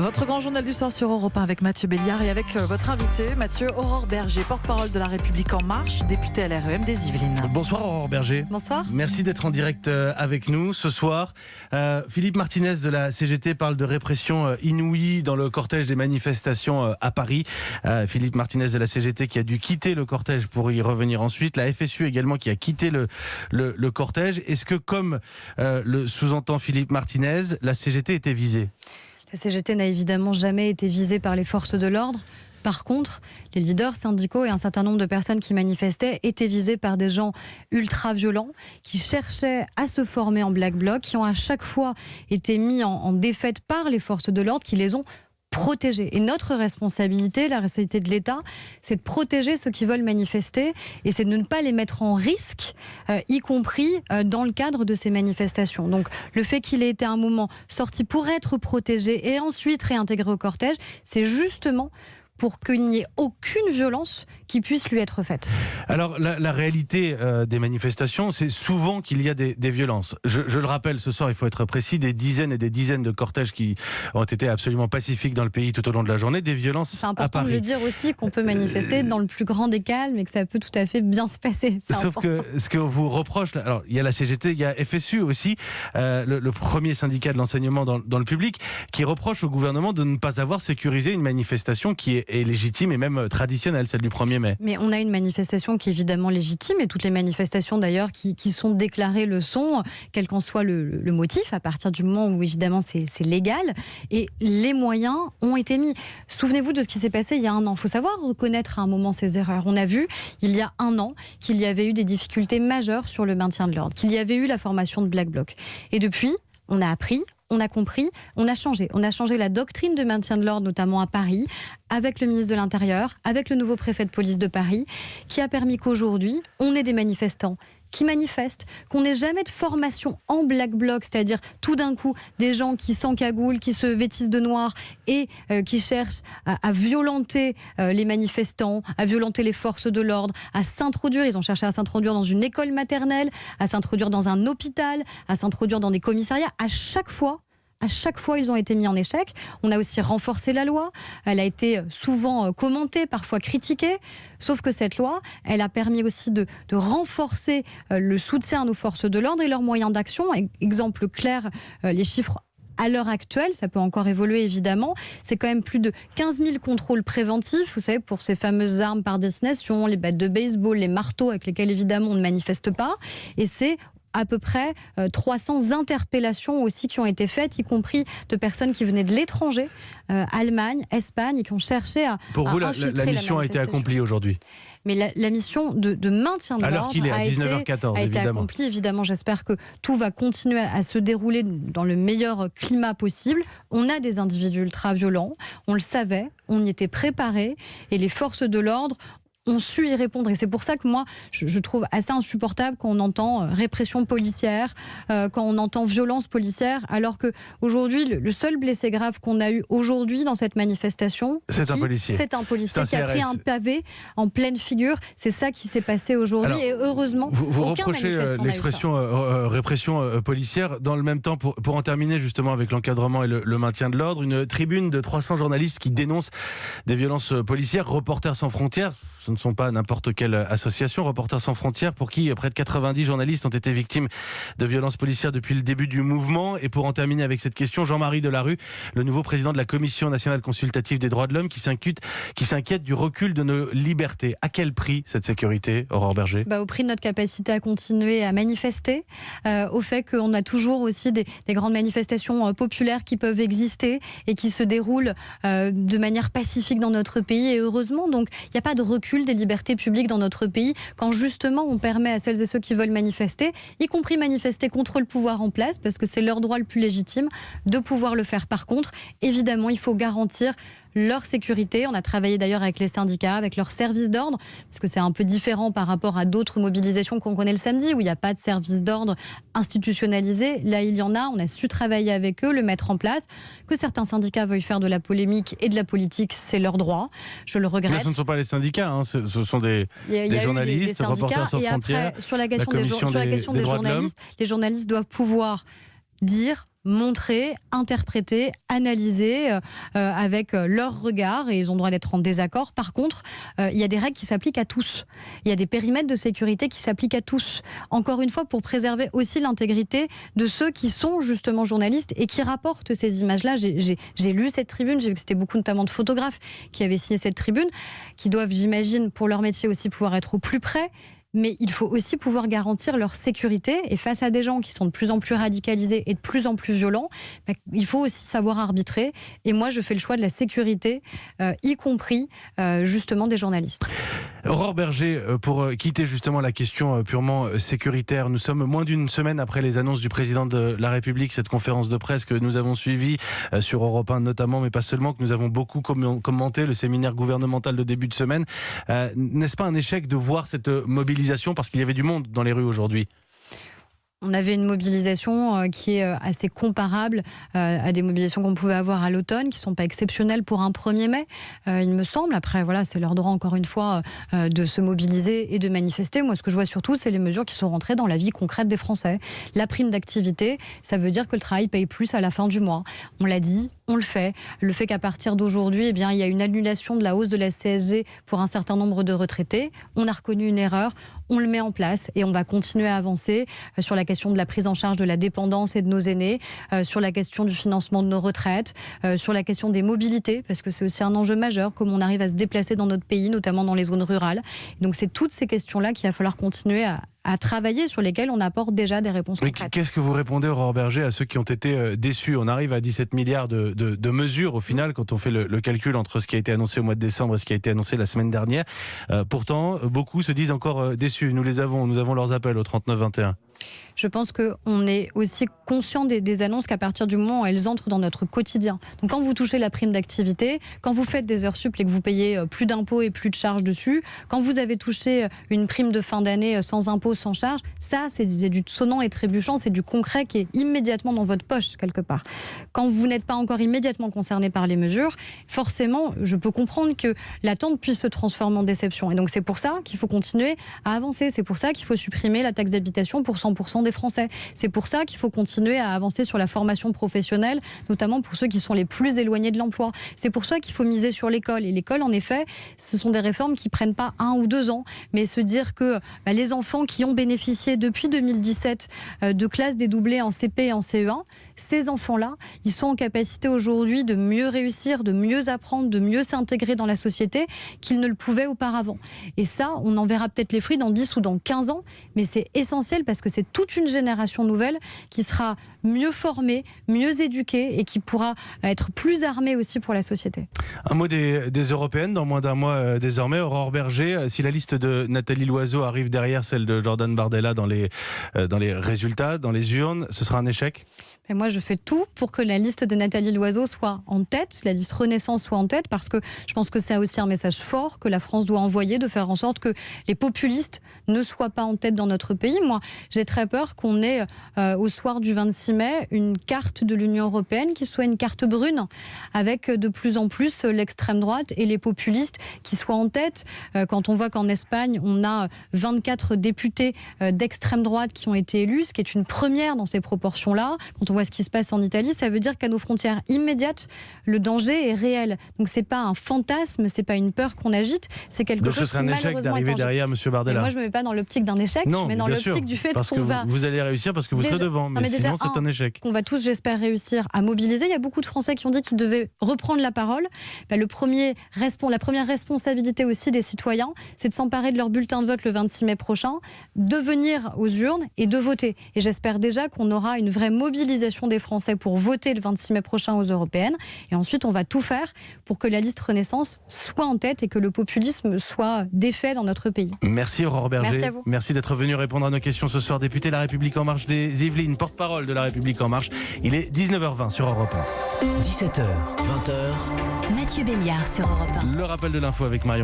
Votre grand journal du soir sur Europe 1 avec Mathieu Béliard et avec votre invité, Mathieu Aurore Berger, porte-parole de La République En Marche, député à l'REM des Yvelines. Bonsoir Aurore Berger. Bonsoir. Merci d'être en direct avec nous ce soir. Philippe Martinez de la CGT parle de répression inouïe dans le cortège des manifestations à Paris. Philippe Martinez de la CGT qui a dû quitter le cortège pour y revenir ensuite. La FSU également qui a quitté le cortège. Est-ce que comme le sous-entend Philippe Martinez, la CGT était visée ? La CGT n'a évidemment jamais été visée par les forces de l'ordre. Par contre, les leaders syndicaux et un certain nombre de personnes qui manifestaient étaient visés par des gens ultra-violents qui cherchaient à se former en Black Bloc, qui ont à chaque fois été mis en défaite par les forces de l'ordre, qui les ont protégés. Et notre responsabilité, la responsabilité de l'État, c'est de protéger ceux qui veulent manifester et c'est de ne pas les mettre en risque, y compris dans le cadre de ces manifestations. Donc le fait qu'il ait été à un moment sorti pour être protégé et ensuite réintégré au cortège, c'est justement pour qu'il n'y ait aucune violence qui puisse lui être faite. Alors, la réalité des manifestations, c'est souvent qu'il y a des violences. Je le rappelle, ce soir, il faut être précis, des dizaines et des dizaines de cortèges qui ont été absolument pacifiques dans le pays tout au long de la journée, des violences à Paris. C'est important de le dire aussi, qu'on peut manifester dans le plus grand des calmes et que ça peut tout à fait bien se passer. Sauf que ce qu'on vous reproche, alors il y a la CGT, il y a FSU aussi, le premier syndicat de l'enseignement dans le public, qui reproche au gouvernement de ne pas avoir sécurisé une manifestation qui est légitime et même traditionnelle, celle du 1er mai. Mais on a une manifestation qui est évidemment légitime et toutes les manifestations d'ailleurs qui sont déclarées le sont, quel qu'en soit le motif, à partir du moment où évidemment c'est légal et les moyens ont été mis. Souvenez-vous de ce qui s'est passé il y a un an. Il faut savoir reconnaître à un moment ses erreurs. On a vu il y a un an qu'il y avait eu des difficultés majeures sur le maintien de l'ordre, qu'il y avait eu la formation de Black Bloc. Et depuis, on a appris, on a compris, on a changé. On a changé la doctrine de maintien de l'ordre, notamment à Paris, avec le ministre de l'Intérieur, avec le nouveau préfet de police de Paris, qui a permis qu'aujourd'hui, on ait des manifestants qui manifestent, qu'on n'ait jamais de formation en Black Bloc, c'est-à-dire tout d'un coup des gens qui s'encagoulent, qui se vêtissent de noir et qui cherchent à violenter les manifestants, à violenter les forces de l'ordre, à s'introduire. Ils ont cherché à s'introduire dans une école maternelle, à s'introduire dans un hôpital, à s'introduire dans des commissariats. À chaque fois, ils ont été mis en échec. On a aussi renforcé la loi. Elle a été souvent commentée, parfois critiquée. Sauf que cette loi, elle a permis aussi de renforcer le soutien à nos forces de l'ordre et leurs moyens d'action. Exemple clair, les chiffres à l'heure actuelle, ça peut encore évoluer évidemment, c'est quand même plus de 15 000 contrôles préventifs, vous savez, pour ces fameuses armes par destination, les battes de baseball, les marteaux avec lesquels évidemment on ne manifeste pas. Et c'est à peu près 300 interpellations aussi qui ont été faites, y compris de personnes qui venaient de l'étranger, Allemagne, Espagne, et qui ont cherché à Pour vous, infiltrer la mission a été accomplie aujourd'hui. Mais la mission de maintien de l'ordre alors qu'il est à 19h14, a été accomplie. Évidemment, j'espère que tout va continuer à se dérouler dans le meilleur climat possible. On a des individus ultra-violents, on le savait, on y était préparé, et les forces de l'ordre ont su y répondre. Et c'est pour ça que moi, je trouve assez insupportable quand on entend répression policière, quand on entend violence policière, alors qu'aujourd'hui, le seul blessé grave qu'on a eu aujourd'hui dans cette manifestation, c'est un policier. C'est un policier qui a pris un pavé en pleine figure. C'est ça qui s'est passé aujourd'hui. Et heureusement, vous aucun reprochez l'expression répression policière. Dans le même temps, pour en terminer justement avec l'encadrement et le maintien de l'ordre, une tribune de 300 journalistes qui dénoncent des violences policières. Reporters sans frontières, ce ne sont pas n'importe quelle association. Reporters sans frontières, pour qui près de 90 journalistes ont été victimes de violences policières depuis le début du mouvement. Et pour en terminer avec cette question, Jean-Marie Delarue, le nouveau président de la Commission nationale consultative des droits de l'homme, qui s'inquiète du recul de nos libertés. À quel prix cette sécurité, Aurore Berger ? Au prix de notre capacité à continuer à manifester, au fait qu'on a toujours aussi des grandes manifestations populaires qui peuvent exister et qui se déroulent de manière pacifique dans notre pays. Et heureusement, donc, il n'y a pas de recul des libertés publiques dans notre pays quand justement on permet à celles et ceux qui veulent manifester, y compris manifester contre le pouvoir en place, parce que c'est leur droit le plus légitime, de pouvoir le faire. Par contre, évidemment, il faut garantir leur sécurité. On a travaillé d'ailleurs avec les syndicats, avec leurs services d'ordre, parce que c'est un peu différent par rapport à d'autres mobilisations qu'on connaît le samedi, où il n'y a pas de service d'ordre institutionnalisé. Là, il y en a. On a su travailler avec eux, le mettre en place. Que certains syndicats veuillent faire de la polémique et de la politique, c'est leur droit. Je le regrette. Mais ce ne sont pas les syndicats, hein. Ce sont des journalistes, les Reporters sans et frontières. Après, sur la question des journalistes, les journalistes doivent pouvoir dire montrer, interpréter, analyser avec leur regard, et ils ont le droit d'être en désaccord. Par contre, il y a des règles qui s'appliquent à tous. Il y a des périmètres de sécurité qui s'appliquent à tous. Encore une fois, pour préserver aussi l'intégrité de ceux qui sont justement journalistes et qui rapportent ces images-là. J'ai lu cette tribune, j'ai vu que c'était beaucoup notamment de photographes qui avaient signé cette tribune, qui doivent, j'imagine, pour leur métier aussi pouvoir être au plus près. Mais il faut aussi pouvoir garantir leur sécurité. Et face à des gens qui sont de plus en plus radicalisés et de plus en plus violents, il faut aussi savoir arbitrer. Et moi, je fais le choix de la sécurité, y compris justement des journalistes. Aurore Berger, pour quitter justement la question purement sécuritaire, nous sommes moins d'une semaine après les annonces du président de la République, cette conférence de presse que nous avons suivie sur Europe 1 notamment, mais pas seulement, que nous avons beaucoup commenté, le séminaire gouvernemental de début de semaine. N'est-ce pas un échec de voir cette mobilisation parce qu'il y avait du monde dans les rues aujourd'hui? On avait une mobilisation qui est assez comparable à des mobilisations qu'on pouvait avoir à l'automne, qui ne sont pas exceptionnelles pour un 1er mai, il me semble. Après, voilà, c'est leur droit, encore une fois, de se mobiliser et de manifester. Moi, ce que je vois surtout, c'est les mesures qui sont rentrées dans la vie concrète des Français. La prime d'activité, ça veut dire que le travail paye plus à la fin du mois. On l'a dit, on le fait. Le fait qu'à partir d'aujourd'hui, il y a une annulation de la hausse de la CSG pour un certain nombre de retraités. On a reconnu une erreur, on le met en place et on va continuer à avancer sur la question de la prise en charge de la dépendance et de nos aînés, sur la question du financement de nos retraites, sur la question des mobilités, parce que c'est aussi un enjeu majeur, comment on arrive à se déplacer dans notre pays, notamment dans les zones rurales. Donc c'est toutes ces questions-là qu'il va falloir continuer à travailler, sur lesquelles on apporte déjà des réponses concrètes. Qu'est-ce que vous répondez, Aurore Berger, à ceux qui ont été déçus? On arrive à 17 milliards de mesures au final, quand on fait le calcul entre ce qui a été annoncé au mois de décembre et ce qui a été annoncé la semaine dernière. Pourtant, beaucoup se disent encore déçus. Nous avons leurs appels au 39-21. Je pense qu'on est aussi conscient des annonces qu'à partir du moment où elles entrent dans notre quotidien. Donc quand vous touchez la prime d'activité, quand vous faites des heures sup et que vous payez plus d'impôts et plus de charges dessus, quand vous avez touché une prime de fin d'année sans impôts, sans charges, ça c'est du sonnant et trébuchant, c'est du concret qui est immédiatement dans votre poche quelque part. Quand vous n'êtes pas encore immédiatement concerné par les mesures, forcément je peux comprendre que l'attente puisse se transformer en déception. Et donc c'est pour ça qu'il faut continuer à avancer, c'est pour ça qu'il faut supprimer la taxe d'habitation pour 100% des Français. C'est pour ça qu'il faut continuer à avancer sur la formation professionnelle, notamment pour ceux qui sont les plus éloignés de l'emploi. C'est pour ça qu'il faut miser sur l'école. Et l'école, en effet, ce sont des réformes qui ne prennent pas 1 ou 2 ans, mais se dire que les enfants qui ont bénéficié depuis 2017 de classes dédoublées en CP et en CE1, ces enfants-là, ils sont en capacité aujourd'hui de mieux réussir, de mieux apprendre, de mieux s'intégrer dans la société qu'ils ne le pouvaient auparavant. Et ça, on en verra peut-être les fruits dans 10 ou dans 15 ans, mais c'est essentiel parce que c'est toute une génération nouvelle qui sera mieux formée, mieux éduquée et qui pourra être plus armée aussi pour la société. Un mot des européennes dans moins d'un mois désormais. Aurore Berger, si la liste de Nathalie Loiseau arrive derrière celle de Jordan Bardella dans les résultats, dans les urnes, ce sera un échec? Et moi, je fais tout pour que la liste de Nathalie Loiseau soit en tête, la liste Renaissance soit en tête, parce que je pense que c'est aussi un message fort que la France doit envoyer, de faire en sorte que les populistes ne soient pas en tête dans notre pays. Moi, j'ai très peur qu'on ait, au soir du 26 mai, une carte de l'Union européenne qui soit une carte brune, avec de plus en plus l'extrême droite et les populistes qui soient en tête. Quand on voit qu'en Espagne, on a 24 députés d'extrême droite qui ont été élus, ce qui est une première dans ces proportions-là. Quand on voit ce qui se passe en Italie, ça veut dire qu'à nos frontières immédiates, le danger est réel. Donc c'est pas un fantasme, c'est pas une peur qu'on agite, c'est quelque chose qui malheureusement est en jeu. Donc ce serait un échec d'arriver derrière M. Bardella. Mais moi je me mets pas dans l'optique d'un échec, non, je mets dans l'optique du fait qu'on va... Vous allez réussir parce que vous serez devant, mais sinon c'est un échec. On va tous, j'espère, réussir à mobiliser. Il y a beaucoup de Français qui ont dit qu'ils devaient reprendre la parole. La première responsabilité aussi des citoyens, c'est de s'emparer de leur bulletin de vote le 26 mai prochain, de venir aux urnes et de voter. Et j'espère déjà qu'on aura une vraie mobilisation des Français pour voter le 26 mai prochain aux européennes. Et ensuite, on va tout faire pour que la liste Renaissance soit en tête et que le populisme soit défait dans notre pays. Merci Aurore Berger. Merci à vous. Merci d'être venu répondre à nos questions ce soir. Député La République En Marche des Yvelines, porte-parole de La République En Marche. Il est 19h20 sur Europe 1. 17h, 20h. Mathieu Béliard sur Europe 1. Le rappel de l'info avec Marion.